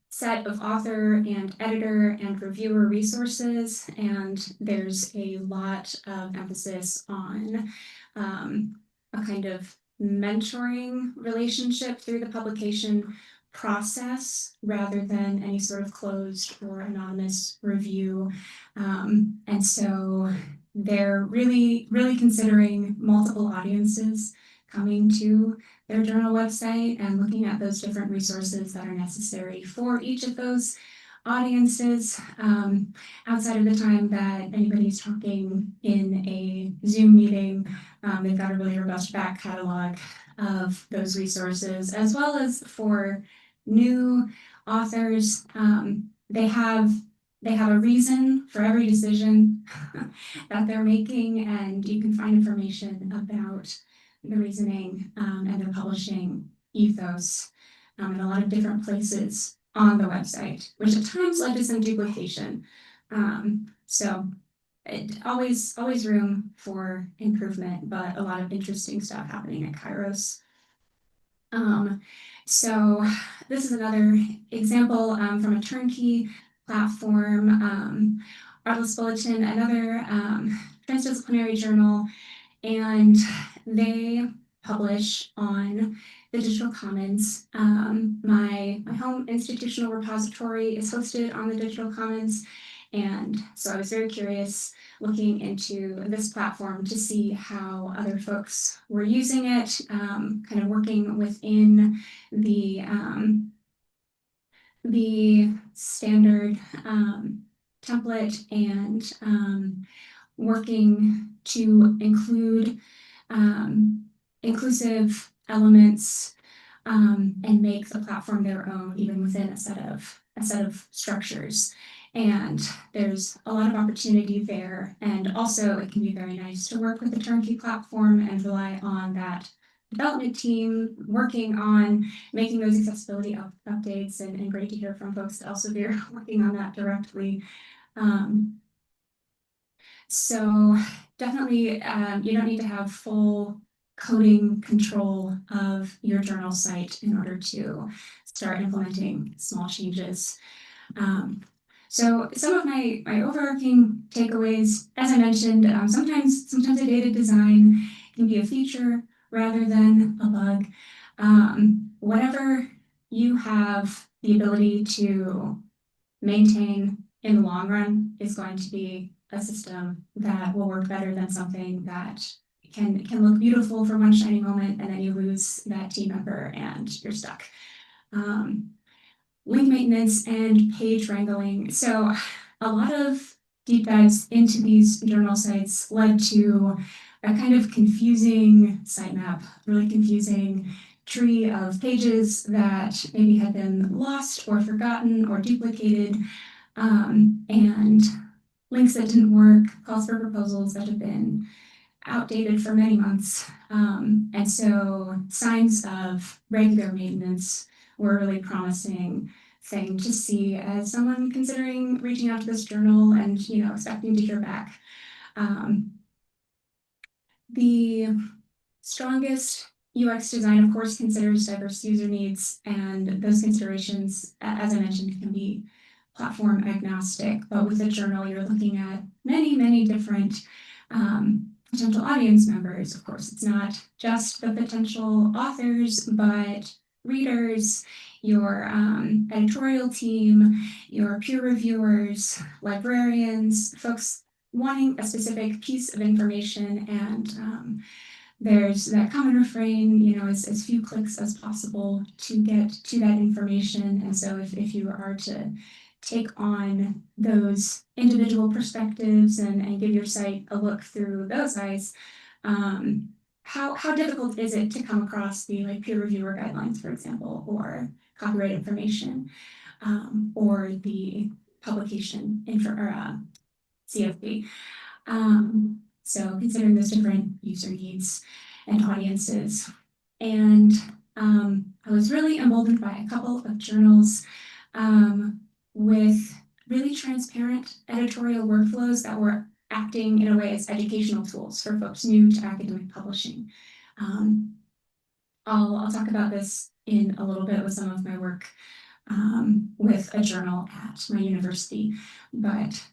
set of author and editor and reviewer resources, and there's a lot of emphasis on a kind of mentoring relationship through the publication process rather than any sort of closed or anonymous review. And so they're really considering multiple audiences coming to their journal website and looking at those different resources that are necessary for each of those audiences. Outside of the time that anybody's talking in a Zoom meeting, they've got a really robust back catalog of those resources, as well as for new authors. They have a reason for every decision that they're making, and you can find information about the reasoning and the publishing ethos in a lot of different places on the website, which at times led to some duplication. So always room for improvement, but a lot of interesting stuff happening at Kairos. So this is another example from a turnkey platform, Artlist Bulletin, another transdisciplinary journal, and they publish on the digital commons. My home institutional repository is hosted on the digital commons, and so I was very curious looking into this platform to see how other folks were using it, kind of working within the standard template and working to include inclusive elements and make the platform their own, even within a set of structures. And there's a lot of opportunity there. And also it can be very nice to work with a turnkey platform and rely on that development team working on making those accessibility updates, and great to hear from folks at Elsevier working on that directly. So definitely you don't need to have full coding control of your journal site in order to start implementing small changes. So some of my overarching takeaways, as I mentioned, sometimes a data design can be a feature rather than a bug. Whatever you have the ability to maintain in the long run is going to be a system that will work better than something that can look beautiful for one shiny moment and then you lose that team member and you're stuck. Link maintenance and page wrangling. So a lot of deep dives into these journal sites led to a kind of confusing sitemap, really confusing tree of pages that maybe had been lost or forgotten or duplicated. And links that didn't work, calls for proposals that have been outdated for many months. And so signs of regular maintenance were a really promising thing to see as someone considering reaching out to this journal and, expecting to hear back. The strongest UX design, of course, considers diverse user needs, and those considerations, as I mentioned, can be platform agnostic. But with a journal, you're looking at many, many different potential audience members. Of course, it's not just the potential authors, but readers, your editorial team, your peer reviewers, librarians, folks wanting a specific piece of information, and there's that common refrain, as few clicks as possible to get to that information. And so if you are to take on those individual perspectives and give your site a look through those eyes, how difficult is it to come across the peer reviewer guidelines, for example, or copyright information, or the publication CFP. So considering those different user needs and audiences. And I was really emboldened by a couple of journals with really transparent editorial workflows that were acting in a way as educational tools for folks new to academic publishing. I'll talk about this in a little bit with some of my work with a journal at my university, but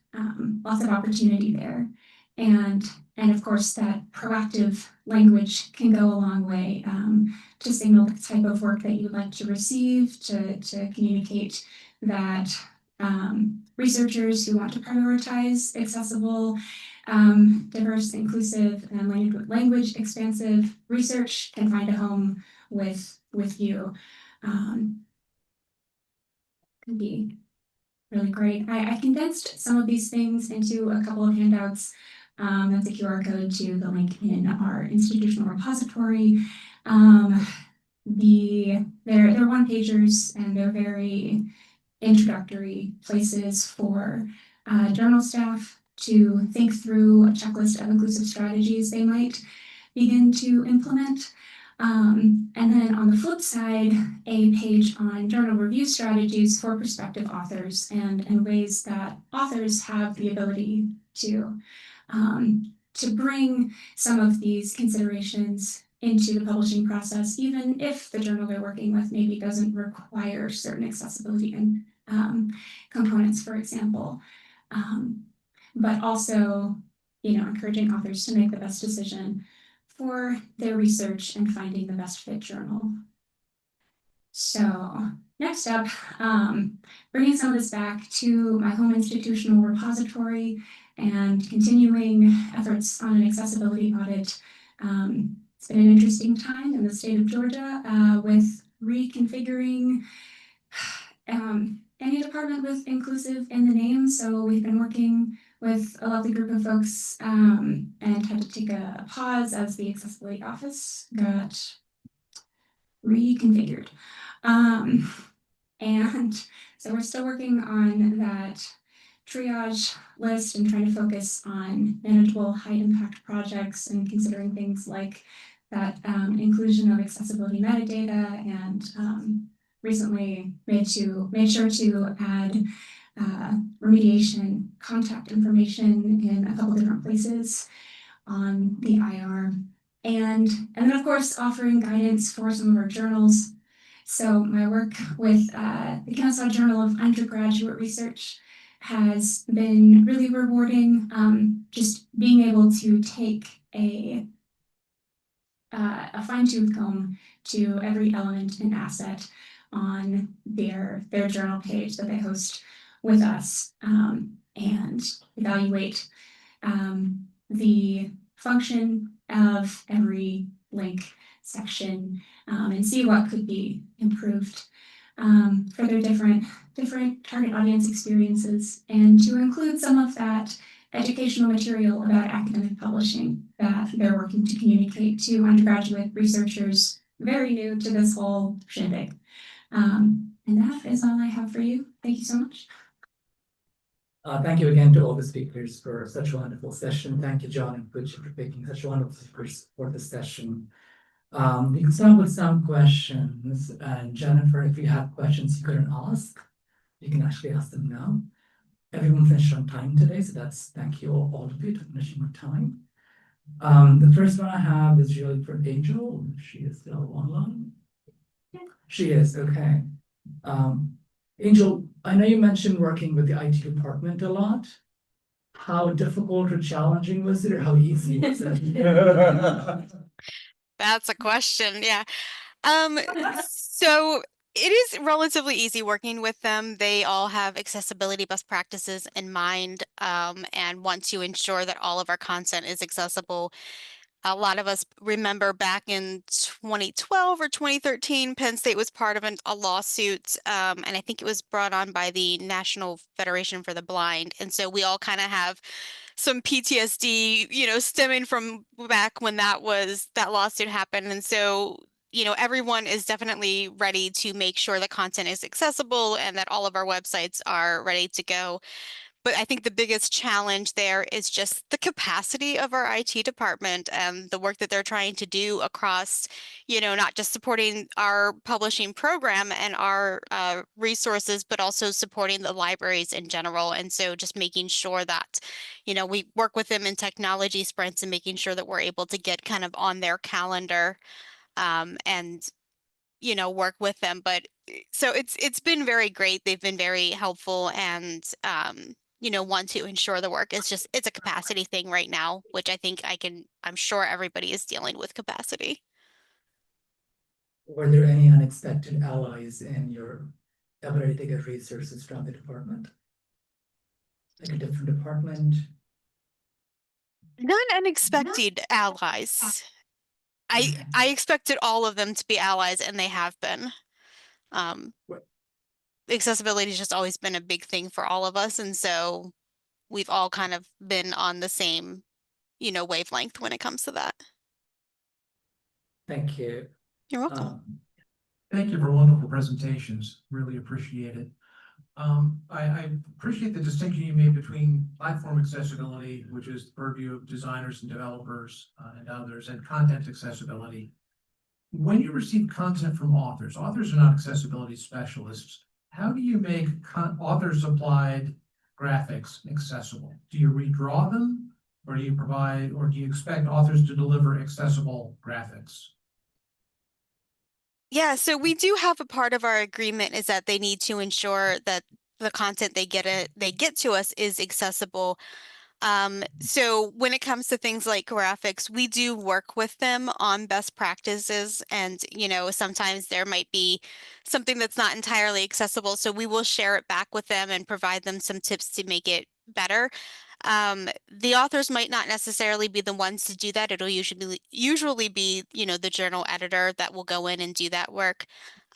lots of opportunity there. And of course, that proactive language can go a long way to signal the type of work that you would like to receive, to communicate that researchers who want to prioritize accessible, diverse, inclusive, and language expansive research can find a home with you. Could be really great. I condensed some of these things into a couple of handouts. That's a QR code to the link in our institutional repository. They're one-pagers, and they're very introductory places for journal staff to think through a checklist of inclusive strategies they might begin to implement. And then on the flip side, a page on journal review strategies for prospective authors and ways that authors have the ability to bring some of these considerations into the publishing process, even if the journal they're working with maybe doesn't require certain accessibility and components, for example. But also, encouraging authors to make the best decision for their research and finding the best fit journal. So next up, bringing some of this back to my home institutional repository and continuing efforts on an accessibility audit. It's been an interesting time in the state of Georgia with reconfiguring any department with inclusive in the name. So we've been working with a lovely group of folks and had to take a pause as the accessibility office got reconfigured. And so we're still working on that triage list and trying to focus on manageable high impact projects and considering things like that inclusion of accessibility metadata, and recently made sure to add remediation contact information in a couple different places on the IR. And then of course offering guidance for some of our journals. So my work with the Kennesaw Journal of Undergraduate Research has been really rewarding, just being able to take a fine-tooth comb to every element and asset on their journal page that they host with us, and evaluate the function of every link section, and see what could be improved for their different target audience experiences, and to include some of that educational material about academic publishing that they're working to communicate to undergraduate researchers very new to this whole shindig. And that is all I have for you. Thank you so much. Thank you again to all the speakers for such a wonderful session. Thank you, John and Butch, for picking such wonderful speakers for the session. We can start with some questions. And Jennifer, if you have questions you couldn't ask, you can actually ask them now. Everyone finished on time today, so thank you all of you for finishing on time. The first one I have is really for Angel. She is still online. She is, okay. Angel, I know you mentioned working with the IT department a lot. How difficult or challenging was it, or how easy was it? That's a question, yeah. So it is relatively easy working with them. They all have accessibility best practices in mind, and want to ensure that all of our content is accessible. A lot of us remember back in 2012 or 2013, Penn State was part of a lawsuit, and I think it was brought on by the National Federation for the Blind. And so we all kind of have some PTSD, stemming from back when that lawsuit happened. And so, everyone is definitely ready to make sure the content is accessible and that all of our websites are ready to go. But I think the biggest challenge there is just the capacity of our IT department and the work that they're trying to do across, not just supporting our publishing program and our resources, but also supporting the libraries in general. And so just making sure that, we work with them in technology sprints and making sure that we're able to get kind of on their calendar, and work with them. But so it's been very great. They've been very helpful and want to ensure the work. It's a capacity thing right now, which I'm sure everybody is dealing with capacity. Were there any unexpected allies in your ability to get resources from the department? Like a different department? Not unexpected allies. I expected all of them to be allies, and they have been. Accessibility has just always been a big thing for all of us, and so we've all kind of been on the same, wavelength when it comes to that. Thank you. You're welcome. Thank you for wonderful presentations. Really appreciate it. I appreciate the distinction you made between platform accessibility, which is the purview of designers and developers and others, and content accessibility. When you receive content from authors are not accessibility specialists. How do you make authors applied graphics accessible? Do you redraw them, or do you expect authors to deliver accessible graphics? Yeah, so we do have a part of our agreement is that they need to ensure that the content they get to us is accessible. So when it comes to things like graphics, we do work with them on best practices, and sometimes there might be something that's not entirely accessible, so we will share it back with them and provide them some tips to make it better. The authors might not necessarily be the ones to do that. It'll usually be, the journal editor that will go in and do that work.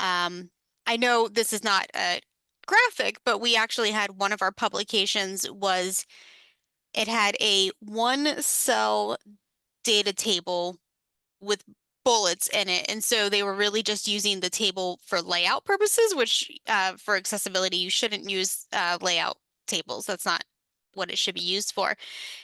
I know this is not a graphic, but we actually had one of our publications it had a 1-cell data table with bullets in it. And so they were really just using the table for layout purposes, which for accessibility, you shouldn't use layout tables. That's not what it should be used for.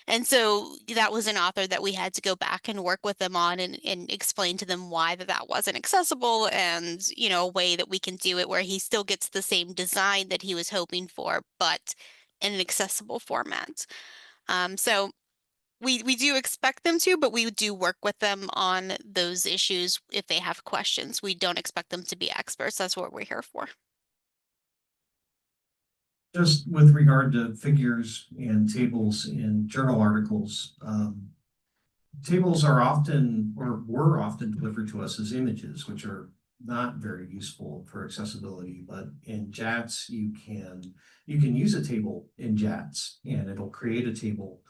And so that was an author that we had to go back and work with them on and explain to them why that wasn't accessible, and, a way that we can do it where he still gets the same design that he was hoping for, but in an accessible format. So we do expect them to, but we do work with them on those issues if they have questions. We don't expect them to be experts. That's what we're here for. Just with regard to figures and tables in journal articles, tables are often, or were often delivered to us as images, which are not very useful for accessibility. But in JATS, you can use a table in JATS, and it'll create a table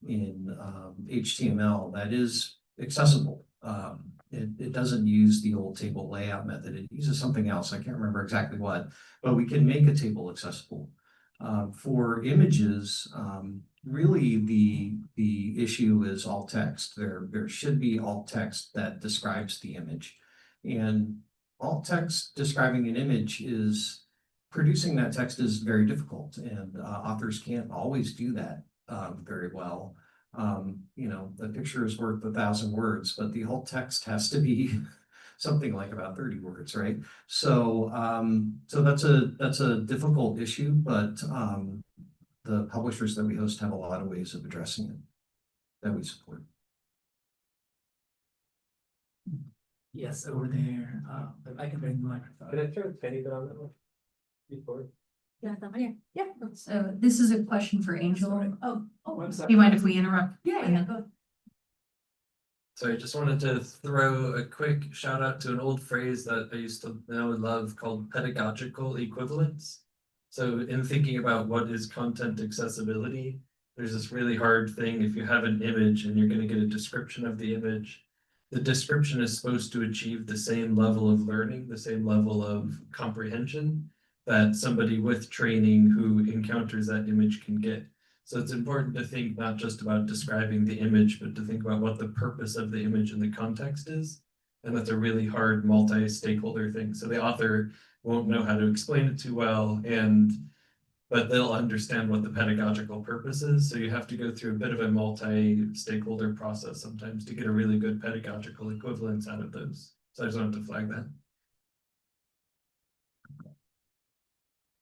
in HTML that is accessible. It doesn't use the old table layout method. It uses something else. I can't remember exactly what, but we can make a table accessible. For images, really the issue is alt text. There should be alt text that describes the image, and alt text describing an image is producing that text is very difficult, and authors can't always do that very well. The picture is worth 1,000 words, but the whole text has to be something like about 30 words, right? So that's a difficult issue, but the publishers that we host have a lot of ways of addressing it that we support. Yes, over there. If I can bring the microphone. Can I throw a tiny bit on that one? Before? Yeah, so this is a question for Angel. Oh, I'm do sorry. you mind if we interrupt? Yeah, go. So I just wanted to throw a quick shout out to an old phrase that I used to know and love called pedagogical equivalence. So in thinking about what is content accessibility, there's this really hard thing if you have an image and you're going to get a description of the image. The description is supposed to achieve the same level of learning, the same level of comprehension that somebody with training who encounters that image can get. So it's important to think not just about describing the image, but to think about what the purpose of the image and the context is. And that's a really hard multi-stakeholder thing. So the author won't know how to explain it too well, but they'll understand what the pedagogical purpose is. So you have to go through a bit of a multi-stakeholder process sometimes to get a really good pedagogical equivalence out of those. So I just wanted to flag that.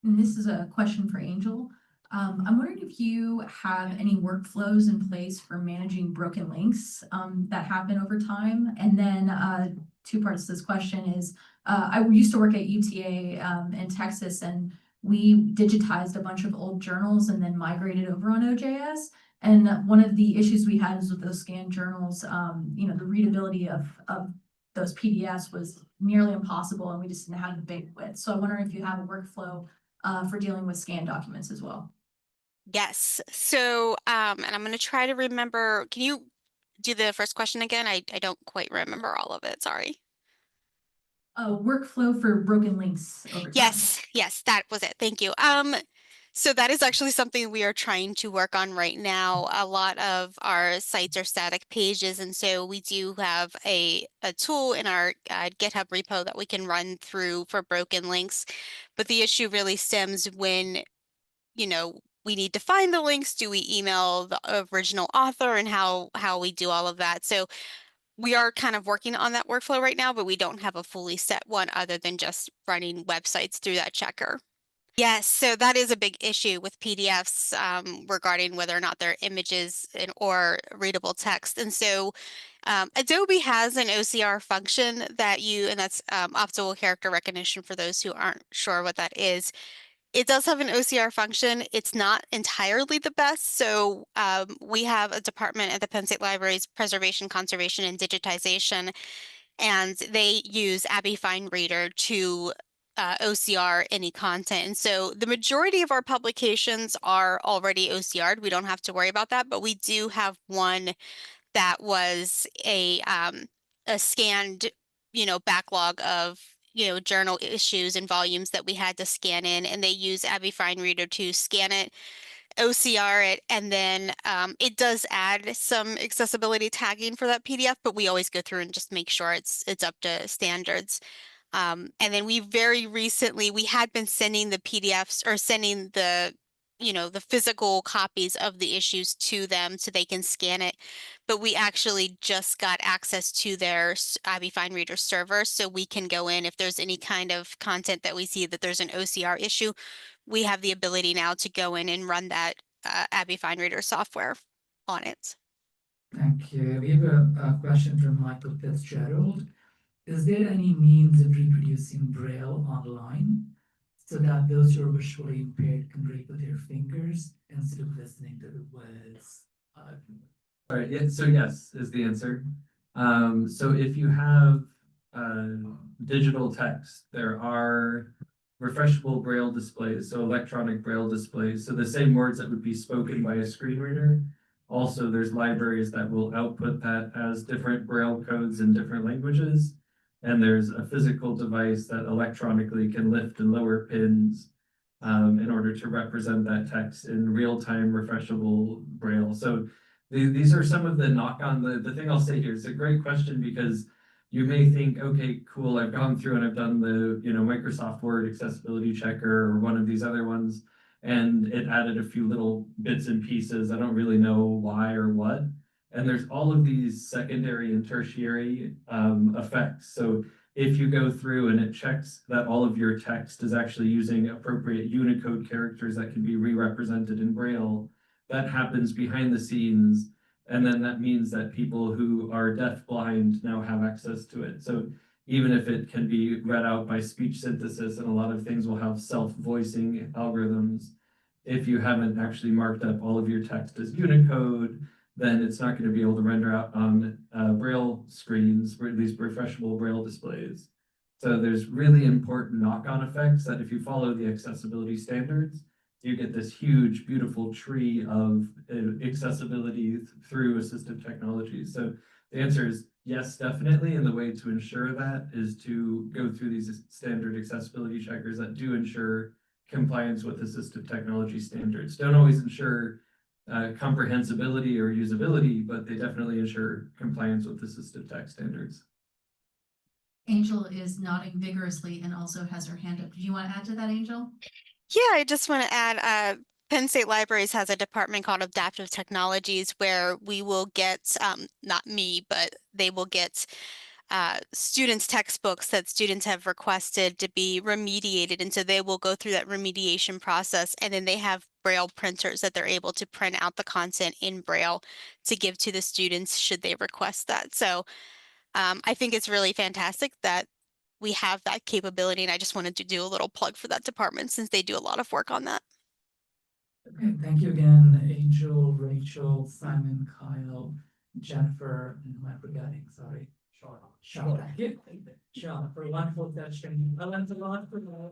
And this is a question for Angel. I'm wondering if you have any workflows in place for managing broken links that happen over time. And then two parts to this question is, I used to work at UTA in Texas, and we digitized a bunch of old journals and then migrated over on OJS. And one of the issues we had is with those scanned journals, the readability of those PDFs was nearly impossible, and we just didn't have the bandwidth. So I'm wondering if you have a workflow for dealing with scanned documents as well. Yes. So, and I'm going to try to remember. Can you do the first question again? I don't quite remember all of it. Sorry. Workflow for broken links over time. Yes, that was it. Thank you. So that is actually something we are trying to work on right now. A lot of our sites are static pages, and so we do have a tool in our GitHub repo that we can run through for broken links. But the issue really stems when, we need to find the links. Do we email the original author, and how we do all of that? So we are kind of working on that workflow right now, but we don't have a fully set one other than just running websites through that checker. Yes, so that is a big issue with PDFs regarding whether or not they're images or readable text. And so Adobe has an OCR function and that's optical character recognition for those who aren't sure what that is. It does have an OCR function. It's not entirely the best. So we have a department at the Penn State Library's Preservation, Conservation, and Digitization, and they use Abby Fine Reader to OCR any content. And so the majority of our publications are already OCR'd. We don't have to worry about that, but we do have one that was a scanned, backlog of journal issues and volumes that we had to scan in, and they use Abby Fine Reader to scan it, OCR it, and then it does add some accessibility tagging for that PDF, but we always go through and just make sure it's up to standards. And then we had been sending the PDFs or sending the physical copies of the issues to them so they can scan it. But we actually just got access to their Abby Fine Reader server, so we can go in if there's any kind of content that we see that there's an OCR issue. We have the ability now to go in and run that Abby Fine Reader software on it. Thank you. We have a question from Michael Fitzgerald. Is there any means of reproducing Braille online so that those who are visually impaired can read with their fingers instead of listening to the words? All right, yeah, so yes is the answer. So if you have digital text, there are refreshable Braille displays, so electronic Braille displays. So the same words that would be spoken by a screen reader. Also, there's libraries that will output that as different Braille codes in different languages. And there's a physical device that electronically can lift and lower pins in order to represent that text in real-time refreshable Braille. So these are some of the knock-on. The thing I'll say here is a great question because you may think, okay, cool, I've gone through and I've done the, Microsoft Word accessibility checker or one of these other ones, and it added a few little bits and pieces. I don't really know why or what. And there's all of these secondary and tertiary effects. So if you go through and it checks that all of your text is actually using appropriate Unicode characters that can be re-represented in Braille, that happens behind the scenes. And then that means that people who are deaf-blind now have access to it. So even if it can be read out by speech synthesis, and a lot of things will have self-voicing algorithms, if you haven't actually marked up all of your text as Unicode, then it's not going to be able to render out on Braille screens, or at least refreshable Braille displays. So there's really important knock-on effects that if you follow the accessibility standards, you get this huge, beautiful tree of accessibility through assistive technology. So the answer is yes, definitely. And the way to ensure that is to go through these standard accessibility checkers that do ensure compliance with assistive technology standards. Don't always ensure comprehensibility or usability, but they definitely ensure compliance with assistive tech standards. Angel is nodding vigorously and also has her hand up. Do you want to add to that, Angel? Yeah, I just want to add, Penn State Libraries has a department called Adaptive Technologies where we will get, not me, but they will get students' textbooks that students have requested to be remediated. And so they will go through that remediation process, and then they have Braille printers that they're able to print out the content in Braille to give to the students should they request that. So I think it's really fantastic that we have that capability, and I just wanted to do a little plug for that department since they do a lot of work on that. Okay, thank you again, Angel, Rachel, Simon, Kyle, Jennifer, and who am I forgetting? Sorry. Sean. Thank you. Sean, for a wonderful session. I learned a lot from you.